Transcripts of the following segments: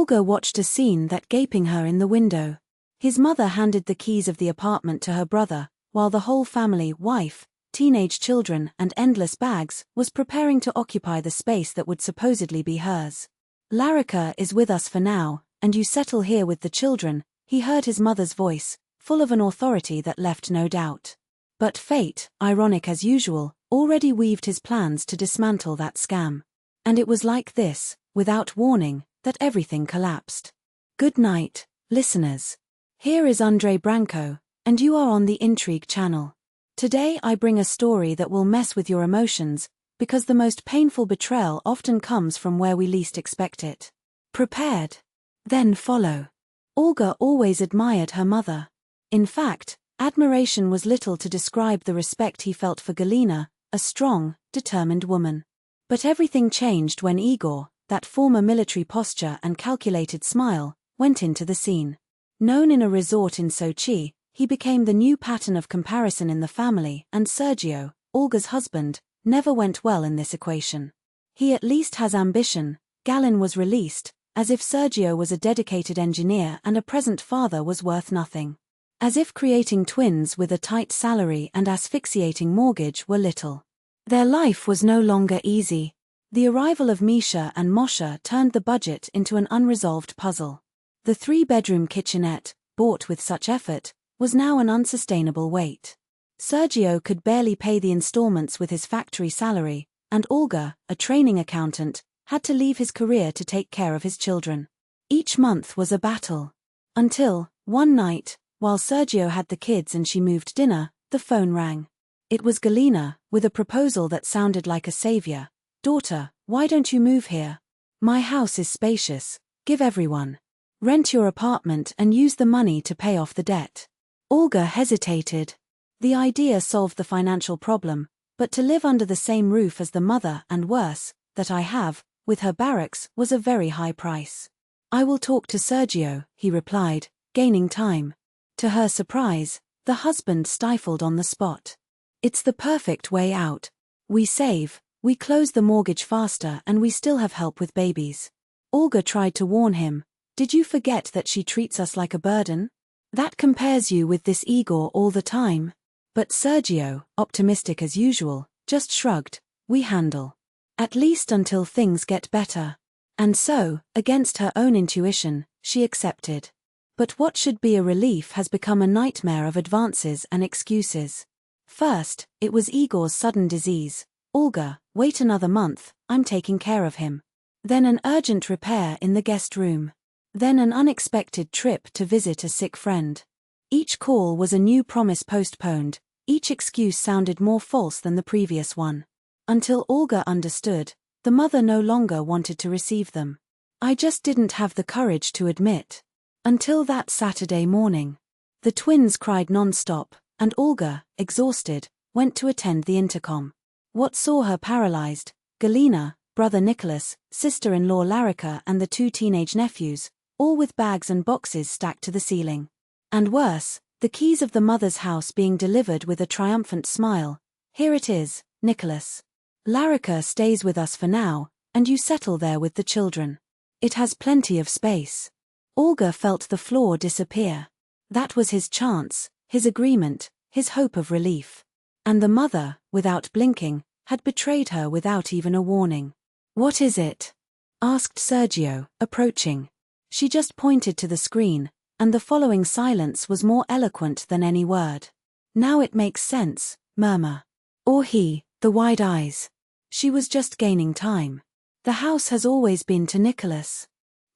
Olga watched a scene that gaping her in the window. His mother handed the keys of the apartment to her brother, while the whole family, wife, teenage children, and endless bags, was preparing to occupy the space that would supposedly be hers. Larika is with us for now, and you settle here with the children, he heard his mother's voice, full of an authority that left no doubt. But fate, ironic as usual, already weaved his plans to dismantle that scam. And it was like this, without warning, that everything collapsed. Good night, listeners. Here is Andre Branco, and you are on the Intrigue channel. Today I bring a story that will mess with your emotions, because the most painful betrayal often comes from where we least expect it. Prepared? Then follow. Olga always admired her mother. In fact, admiration was little to describe the respect he felt for Galina, a strong, determined woman. But everything changed when Igor, that former military posture and calculated smile, went into the scene. Known in a resort in Sochi, he became the new pattern of comparison in the family, and Sergio, Olga's husband, never went well in this equation. He at least has ambition. Galin was released, as if Sergio was a dedicated engineer and a present father was worth nothing. As if creating twins with a tight salary and asphyxiating mortgage were little. Their life was no longer easy. The arrival of Misha and Moshe turned the budget into an unresolved puzzle. The 3-bedroom kitchenette, bought with such effort, was now an unsustainable weight. Sergio could barely pay the installments with his factory salary, and Olga, a training accountant, had to leave his career to take care of his children. Each month was a battle. Until, one night, while Sergio had the kids and she moved dinner, the phone rang. It was Galina, with a proposal that sounded like a savior. Daughter, why don't you move here? My house is spacious. Give everyone. Rent your apartment and use the money to pay off the debt. Olga hesitated. The idea solved the financial problem, but to live under the same roof as the mother and worse, that I have, with her barracks, was a very high price. I will talk to Sergio, he replied, gaining time. To her surprise, the husband stifled on the spot. It's the perfect way out. We save, we close the mortgage faster, and we still have help with babies. Olga tried to warn him. Did you forget that she treats us like a burden? That compares you with this Igor all the time. But Sergio, optimistic as usual, just shrugged. We handle. At least until things get better. And so, against her own intuition, she accepted. But what should be a relief has become a nightmare of advances and excuses. First, it was Igor's sudden disease. Olga, wait another month, I'm taking care of him. Then an urgent repair in the guest room. Then an unexpected trip to visit a sick friend. Each call was a new promise postponed, each excuse sounded more false than the previous one. Until Olga understood, the mother no longer wanted to receive them. I just didn't have the courage to admit. Until that Saturday morning. The twins cried non-stop, and Olga, exhausted, went to attend the intercom. What saw her paralyzed? Galina, brother Nicholas, sister-in-law Larika and the 2 teenage nephews, all with bags and boxes stacked to the ceiling. And worse, the keys of the mother's house being delivered with a triumphant smile. Here it is, Nicholas. Larika stays with us for now, and you settle there with the children. It has plenty of space. Olga felt the floor disappear. That was his chance, his agreement, his hope of relief. And the mother, without blinking, had betrayed her without even a warning. What is it? Asked Sergio, approaching. She just pointed to the screen, and the following silence was more eloquent than any word. Now it makes sense, murmur. Or he, the wide eyes. She was just gaining time. The house has always been to Nicholas.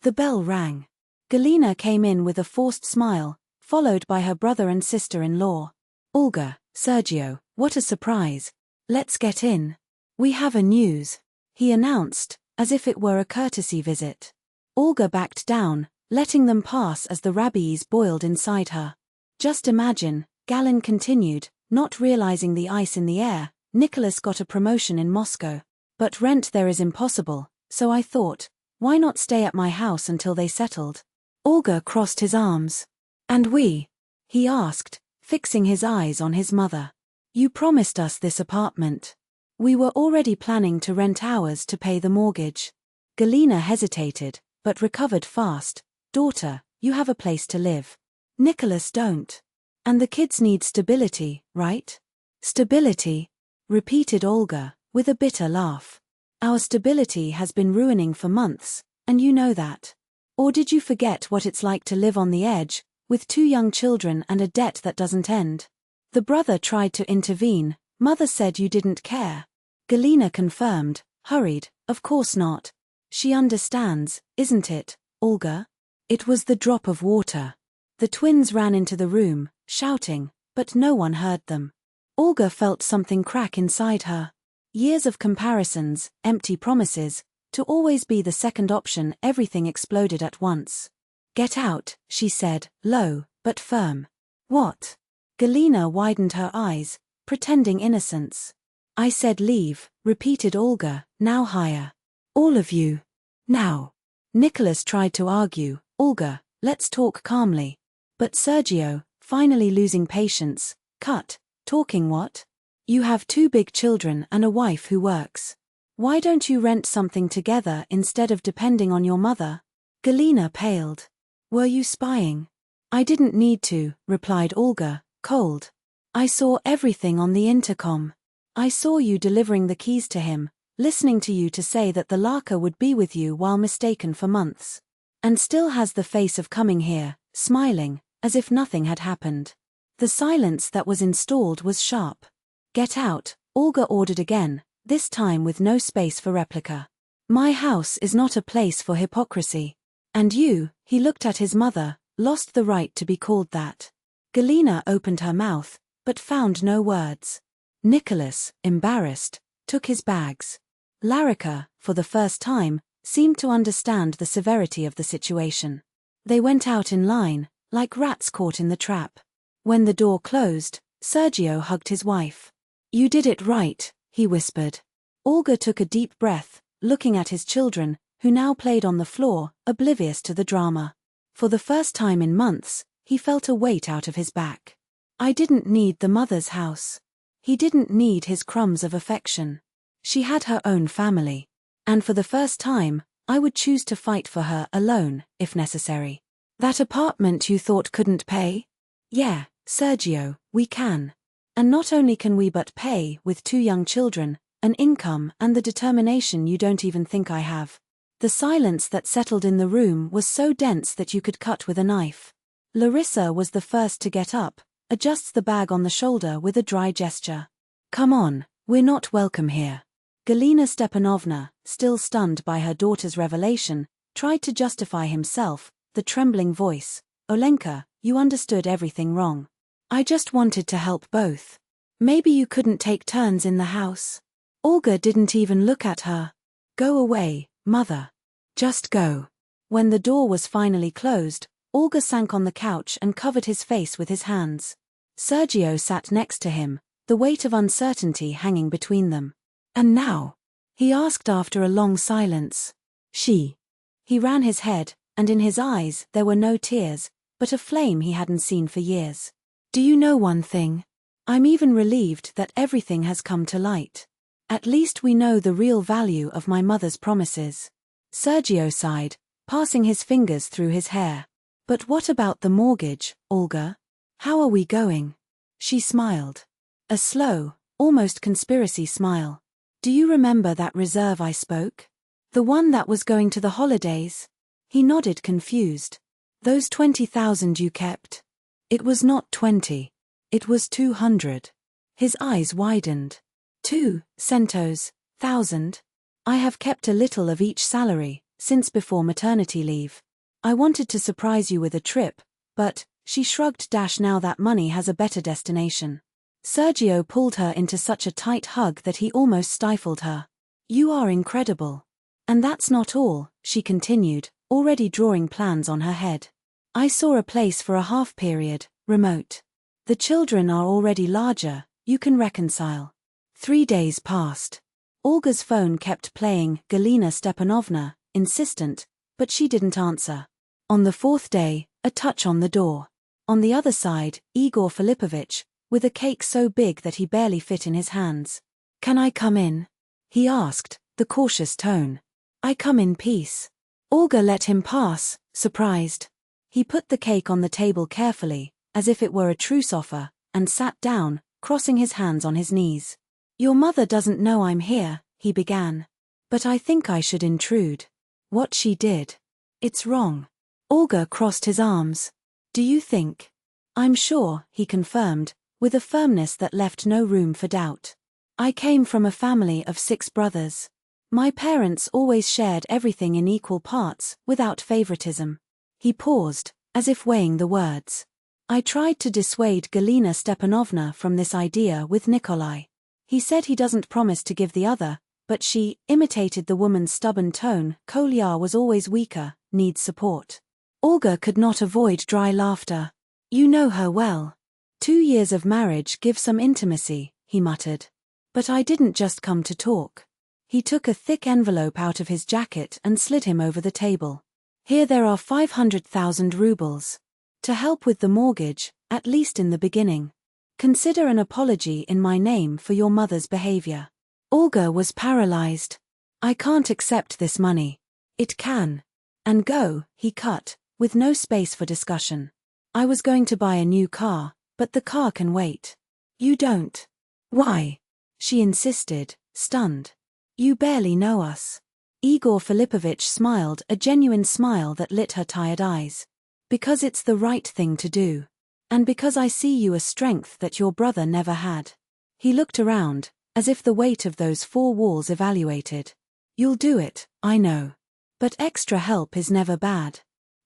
The bell rang. Galina came in with a forced smile, followed by her brother and sister-in-law. Olga, Sergio, what a surprise. Let's get in. We have a news, he announced, as if it were a courtesy visit. Olga backed down, letting them pass as the rabies boiled inside her. Just imagine, Galin continued, not realizing the ice in the air. Nicholas got a promotion in Moscow. But rent there is impossible, so I thought, why not stay at my house until they settled? Olga crossed his arms. And we? He asked, fixing his eyes on his mother. You promised us this apartment. We were already planning to rent ours to pay the mortgage. Galina hesitated, but recovered fast. Daughter, you have a place to live. Nicholas don't. And the kids need stability, right? Stability, repeated Olga, with a bitter laugh. Our stability has been ruining for months, and you know that. Or did you forget what it's like to live on the edge, with 2 young children and a debt that doesn't end? The brother tried to intervene. Mother said you didn't care. Galina confirmed, hurried, of course not. She understands, isn't it, Olga? It was the drop of water. The twins ran into the room, shouting, but no one heard them. Olga felt something crack inside her. Years of comparisons, empty promises, to always be the second option. Everything exploded at once. Get out, she said, low, but firm. What? Galina widened her eyes, pretending innocence. I said leave, repeated Olga, now higher. All of you. Now. Nicholas tried to argue, Olga, let's talk calmly. But Sergio, finally losing patience, cut, talking what? You have 2 big children and a wife who works. Why don't you rent something together instead of depending on your mother? Galina paled. Were you spying? I didn't need to, replied Olga, cold. I saw everything on the intercom. I saw you delivering the keys to him, listening to you to say that the Larka would be with you while mistaken for months. And still has the face of coming here, smiling, as if nothing had happened. The silence that was installed was sharp. Get out, Olga ordered again, this time with no space for replica. My house is not a place for hypocrisy. And you, he looked at his mother, lost the right to be called that. Galina opened her mouth, but found no words. Nicholas, embarrassed, took his bags. Larika, for the first time, seemed to understand the severity of the situation. They went out in line, like rats caught in the trap. When the door closed, Sergio hugged his wife. You did it right, he whispered. Olga took a deep breath, looking at his children, who now played on the floor, oblivious to the drama. For the first time in months, he felt a weight out of his back. I didn't need the mother's house. He didn't need his crumbs of affection. She had her own family. And for the first time, I would choose to fight for her alone, if necessary. That apartment you thought couldn't pay? Yeah, Sergio, we can. And not only can we but pay with 2 young children, an income and the determination you don't even think I have. The silence that settled in the room was so dense that you could cut with a knife. Larissa was the first to get up, adjusts the bag on the shoulder with a dry gesture. Come on, we're not welcome here. Galina Stepanovna, still stunned by her daughter's revelation, tried to justify himself, the trembling voice. Olenka, you understood everything wrong. I just wanted to help both. Maybe you couldn't take turns in the house. Olga didn't even look at her. Go away, mother. Just go. When the door was finally closed, Olga sank on the couch and covered his face with his hands. Sergio sat next to him, the weight of uncertainty hanging between them. And now? He asked after a long silence. She. He ran his head, and in his eyes there were no tears, but a flame he hadn't seen for years. Do you know one thing? I'm even relieved that everything has come to light. At least we know the real value of my mother's promises. Sergio sighed, passing his fingers through his hair. But what about the mortgage, Olga? How are we going? She smiled. A slow, almost conspiracy smile. Do you remember that reserve I spoke? The one that was going to the holidays? He nodded confused. Those 20,000 you kept? It was not 20. It was 200. His eyes widened. 2,000. I have kept a little of each salary, since before maternity leave. I wanted to surprise you with a trip, but, she shrugged. Now that money has a better destination. Sergio pulled her into such a tight hug that he almost stifled her. You are incredible. And that's not all, she continued, already drawing plans on her head. I saw a place for a half period, remote. The children are already larger, you can reconcile. 3 days passed. Olga's phone kept playing Galina Stepanovna, insistent, but she didn't answer. On the 4th day, a touch on the door. On the other side, Igor Filipovich, with a cake so big that he barely fit in his hands. Can I come in? He asked, the cautious tone. I come in peace. Olga let him pass, surprised. He put the cake on the table carefully, as if it were a truce offer, and sat down, crossing his hands on his knees. Your mother doesn't know I'm here, he began. But I think I should intrude. What she did. It's wrong. Olga crossed his arms. Do you think? I'm sure, he confirmed, with a firmness that left no room for doubt. I came from a family of 6 brothers. My parents always shared everything in equal parts, without favoritism. He paused, as if weighing the words. I tried to dissuade Galina Stepanovna from this idea with Nikolai. He said he doesn't promise to give the other, but she imitated the woman's stubborn tone. Kolya was always weaker, needs support. Olga could not avoid dry laughter. You know her well. 2 years of marriage give some intimacy, he muttered. But I didn't just come to talk. He took a thick envelope out of his jacket and slid him over the table. Here there are 500,000 rubles. To help with the mortgage, at least in the beginning. Consider an apology in my name for your mother's behavior. Olga was paralyzed. I can't accept this money. It can. And go, he cut, with no space for discussion. I was going to buy a new car, but the car can wait. You don't. Why? She insisted, stunned. You barely know us. Igor Filipovich smiled, a genuine smile that lit her tired eyes. Because it's the right thing to do. And because I see you a strength that your brother never had. He looked around, as if the weight of those 4 walls evaluated. You'll do it, I know. But extra help is never bad.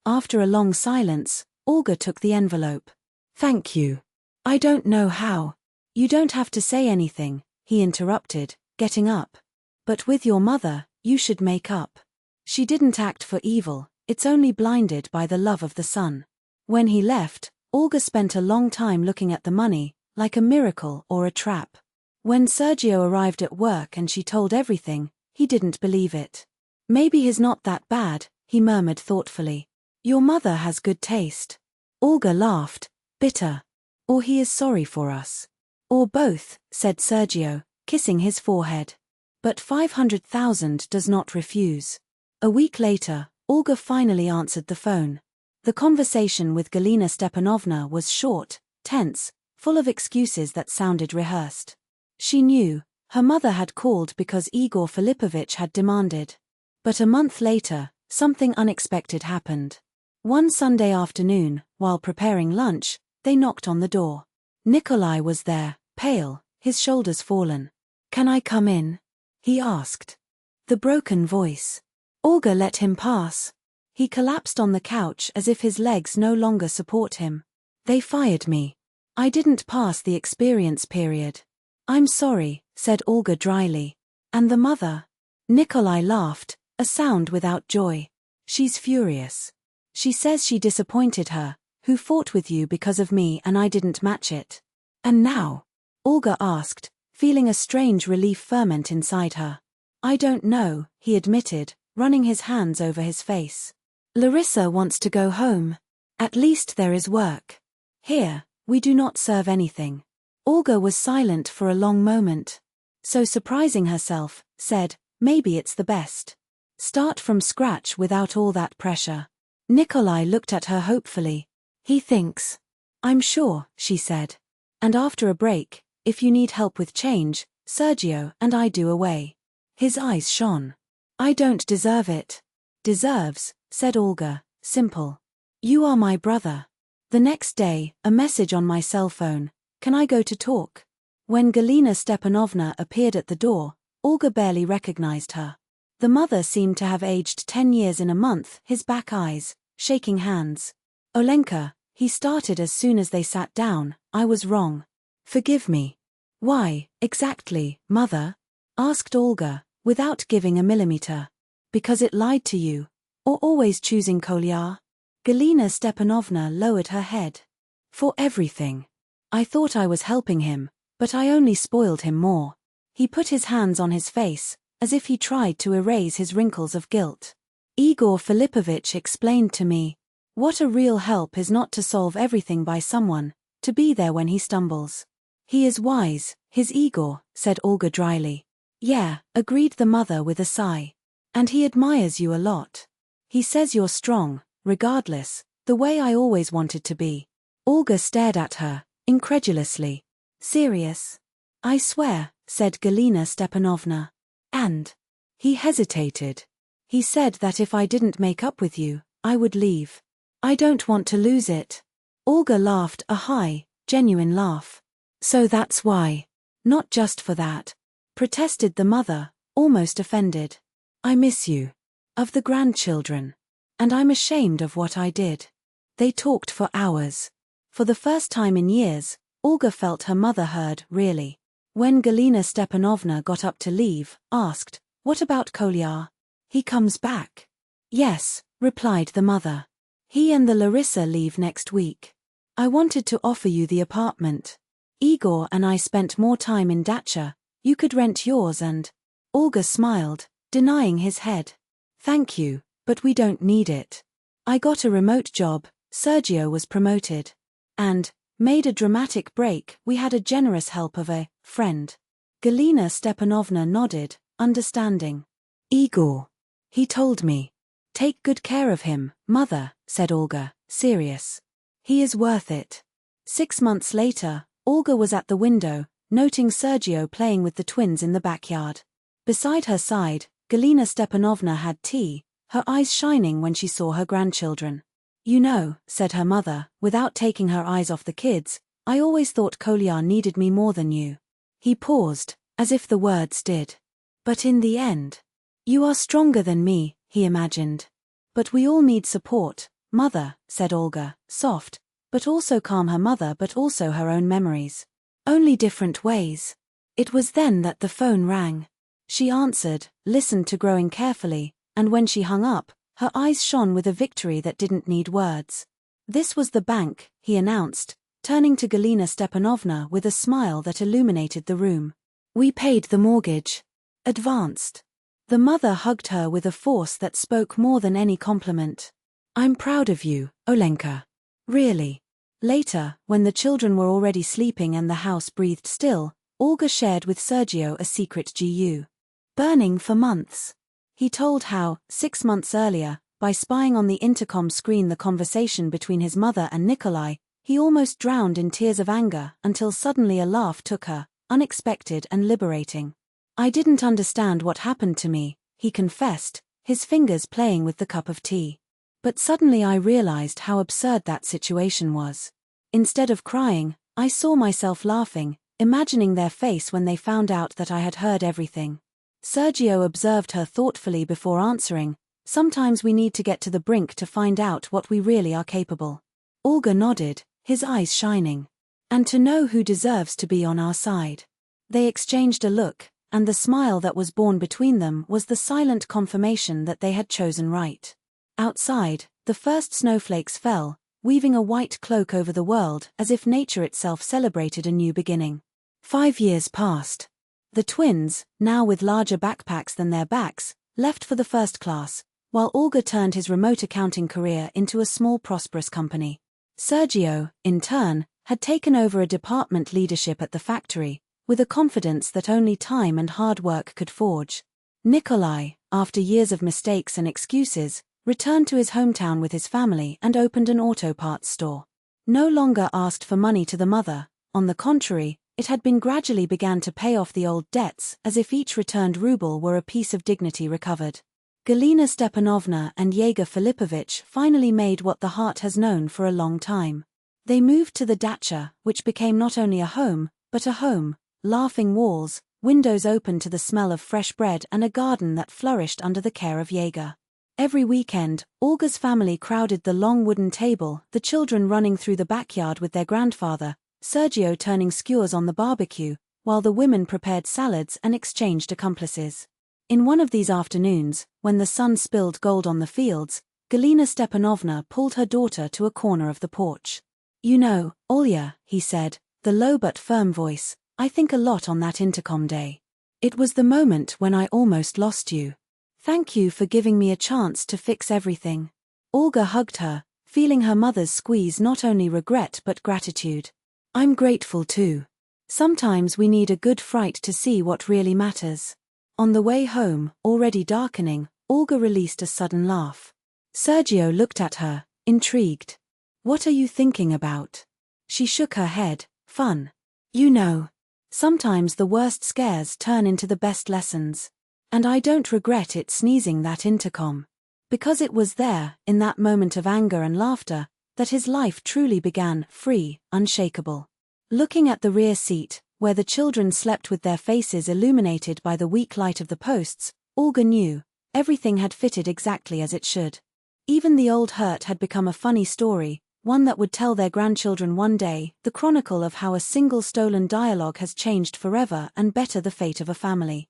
After a long silence, Olga took the envelope. Thank you. I don't know how. You don't have to say anything, he interrupted, getting up. But with your mother, you should make up. She didn't act for evil, it's only blinded by the love of the son. When he left, Olga spent a long time looking at the money, like a miracle or a trap. When Sergio arrived at work and she told everything, he didn't believe it. Maybe he's not that bad, he murmured thoughtfully. Your mother has good taste. Olga laughed, bitter. Or he is sorry for us. Or both, said Sergio, kissing his forehead. But 500,000 does not refuse. A week later, Olga finally answered the phone. The conversation with Galina Stepanovna was short, tense, full of excuses that sounded rehearsed. She knew, her mother had called because Igor Filipovich had demanded. But a month later, something unexpected happened. One Sunday afternoon, while preparing lunch, they knocked on the door. Nikolai was there, pale, his shoulders fallen. Can I come in? He asked. The broken voice. Olga let him pass. He collapsed on the couch as if his legs no longer support him. They fired me. I didn't pass the experience period. I'm sorry, said Olga dryly. And the mother? Nikolai laughed, a sound without joy. She's furious. She says she disappointed her, who fought with you because of me and I didn't match it. And now? Olga asked, feeling a strange relief ferment inside her. I don't know, he admitted, running his hands over his face. Larissa wants to go home. At least there is work. Here, we do not serve anything. Olga was silent for a long moment. So surprising herself, said, maybe it's the best. Start from scratch without all that pressure. Nikolai looked at her hopefully. He thinks. I'm sure, she said. And after a break, if you need help with change, Sergio and I do away. His eyes shone. I don't deserve it. Deserves, said Olga, simple. You are my brother. The next day, a message on my cell phone. Can I go to talk? When Galina Stepanovna appeared at the door, Olga barely recognized her. The mother seemed to have aged 10 years in a month, his back eyes, shaking hands. Olenka, he started as soon as they sat down, I was wrong. Forgive me. Why, exactly, mother? Asked Olga, without giving a millimeter. Because it lied to you? Or always choosing Kolya? Galina Stepanovna lowered her head. For everything. I thought I was helping him, but I only spoiled him more. He put his hands on his face, as if he tried to erase his wrinkles of guilt. Igor Filipovich explained to me, what a real help is not to solve everything by someone, to be there when he stumbles. He is wise, his Igor, said Olga dryly. Yeah, agreed the mother with a sigh. And he admires you a lot. He says you're strong, regardless, the way I always wanted to be. Olga stared at her, incredulously. Serious? I swear, said Galina Stepanovna. And? He hesitated. He said that if I didn't make up with you, I would leave. I don't want to lose it. Olga laughed a high, genuine laugh. So that's why. Not just for that. Protested the mother, almost offended. I miss you. Of the grandchildren. And I'm ashamed of what I did. They talked for hours. For the first time in years, Olga felt her mother heard, really. When Galina Stepanovna got up to leave, asked, what about Kolyar? He comes back. Yes, replied the mother. He and the Larissa leave next week. I wanted to offer you the apartment. Igor and I spent more time in Dacha, you could rent yours and… Olga smiled, denying his head. Thank you, but we don't need it. I got a remote job, Sergio was promoted. And, made a dramatic break, we had a generous help of a friend. Galina Stepanovna nodded, understanding. Igor. He told me. Take good care of him, mother, said Olga, serious. He is worth it. 6 months later, Olga was at the window, noting Sergio playing with the twins in the backyard. Beside her side, Galina Stepanovna had tea, her eyes shining when she saw her grandchildren. You know, said her mother, without taking her eyes off the kids, I always thought Kolyar needed me more than you. He paused, as if the words did. But in the end, you are stronger than me, he imagined. But we all need support, mother, said Olga, soft, but also calm her mother but also her own memories. Only different ways. It was then that the phone rang. She answered, listened to growing carefully, and when she hung up, her eyes shone with a victory that didn't need words. This was the bank, he announced, turning to Galina Stepanovna with a smile that illuminated the room. We paid the mortgage. Advanced. The mother hugged her with a force that spoke more than any compliment. I'm proud of you, Olenka. Really. Later, when the children were already sleeping and the house breathed still, Olga shared with Sergio a secret GU. Burning for months. He told how, 6 months earlier, by spying on the intercom screen the conversation between his mother and Nikolai, he almost drowned in tears of anger until suddenly a laugh took her, unexpected and liberating. I didn't understand what happened to me, he confessed, his fingers playing with the cup of tea. But suddenly I realized how absurd that situation was. Instead of crying, I saw myself laughing, imagining their face when they found out that I had heard everything. Sergio observed her thoughtfully before answering, sometimes we need to get to the brink to find out what we really are capable. Olga nodded, his eyes shining. And to know who deserves to be on our side. They exchanged a look, and the smile that was born between them was the silent confirmation that they had chosen right. Outside, the first snowflakes fell, weaving a white cloak over the world as if nature itself celebrated a new beginning. 5 years passed. The twins, now with larger backpacks than their backs, left for the first class, while Olga turned his remote accounting career into a small prosperous company. Sergio, in turn, had taken over a department leadership at the factory, with a confidence that only time and hard work could forge. Nikolai, after years of mistakes and excuses, returned to his hometown with his family and opened an auto parts store. No longer asked for money to the mother, on the contrary, it had been gradually began to pay off the old debts as if each returned ruble were a piece of dignity recovered. Galina Stepanovna and Yegor Filipovich finally made what the heart has known for a long time. They moved to the dacha, which became not only a home, but a home, laughing walls, windows open to the smell of fresh bread and a garden that flourished under the care of Yegor. Every weekend, Olga's family crowded the long wooden table, the children running through the backyard with their grandfather, Sergio turning skewers on the barbecue, while the women prepared salads and exchanged accomplices. In one of these afternoons, when the sun spilled gold on the fields, Galina Stepanovna pulled her daughter to a corner of the porch. You know, Olya, he said, the low but firm voice, I think a lot on that intercom day. It was the moment when I almost lost you. Thank you for giving me a chance to fix everything. Olga hugged her, feeling her mother's squeeze not only regret but gratitude. I'm grateful too. Sometimes we need a good fright to see what really matters. On the way home, already darkening, Olga released a sudden laugh. Sergio looked at her, intrigued. What are you thinking about? She shook her head. Fun. You know. Sometimes the worst scares turn into the best lessons. And I don't regret it sneezing that intercom. Because it was there, in that moment of anger and laughter, that his life truly began, free, unshakable. Looking at the rear seat, where the children slept with their faces illuminated by the weak light of the posts, Olga knew, everything had fitted exactly as it should. Even the old hurt had become a funny story, one that would tell their grandchildren one day, the chronicle of how a single stolen dialogue has changed forever and better the fate of a family.